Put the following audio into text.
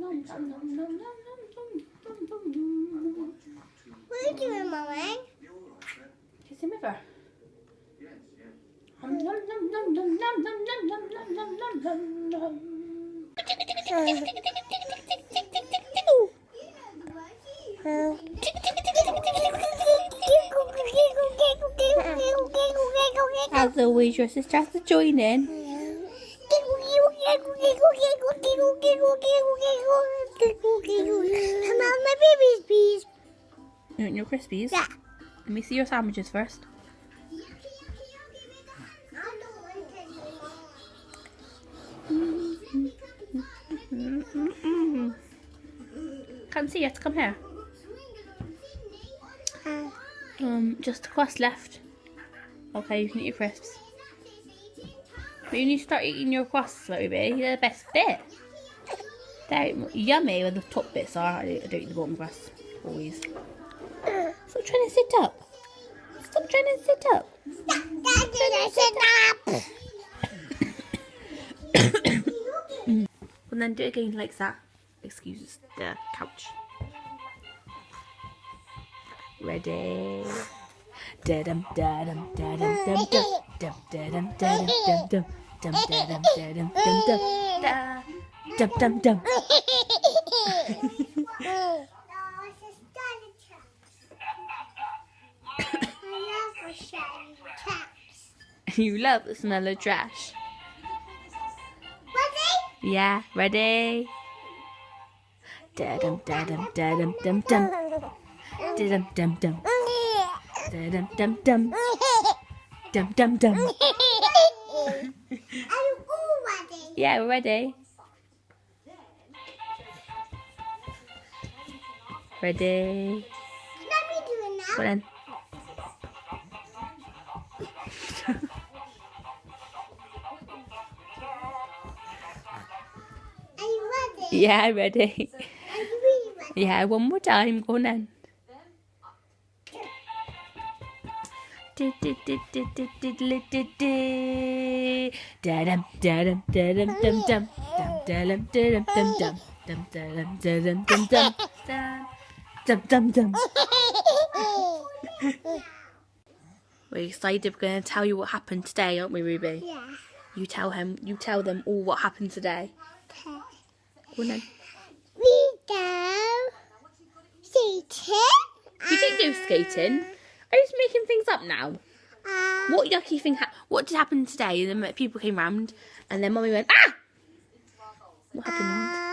What are you doing, Mummy? Kissing with her. As always, your sister has to join in. My baby's bees. You want your Crispies? Yeah. Let me see your sandwiches first. Can't see yet. Come here. Just across left. Okay, you can eat your crisps. But you need to start eating your crusts, baby. They're the best bit. They're yummy where the top bits are. I don't eat the bottom crusts. Always. Stop trying to sit up. Stop trying to sit up. Stop trying to sit up. And then do it again like that. Excuse the couch. Ready? Da-dum da-dum da-dum dum dum dum da-dum da-dum dum dum dum da-dum da-dum dum dum da dum dum dum. You love the smell of trash. Ready? Yeah, ready? Da-dum da-dum da-dum dum dum da-dum dum dum da-dum dum dum dum dum dum. Are you all ready? Yeah, we're ready. Ready? Can I be doing that? Go then. Are you ready? Yeah, ready. Are you really ready? Yeah, one more time. Go on then. Da-dum, da-dum, da-dum, dum, dum. Dum, da-dum, da-dum, dum, dum. Dum, da-dum, da-dum, dum, dum. Dum, dum, dum. We're excited. We're going to tell you what happened today, aren't we, Ruby? Yeah. You tell them all what happened today. Okay. Go on then. We go skating. You didn't go skating. Are you just making things up now? What yucky thing? What did happen today? And then people came round, and then Mummy went, ah! What happened?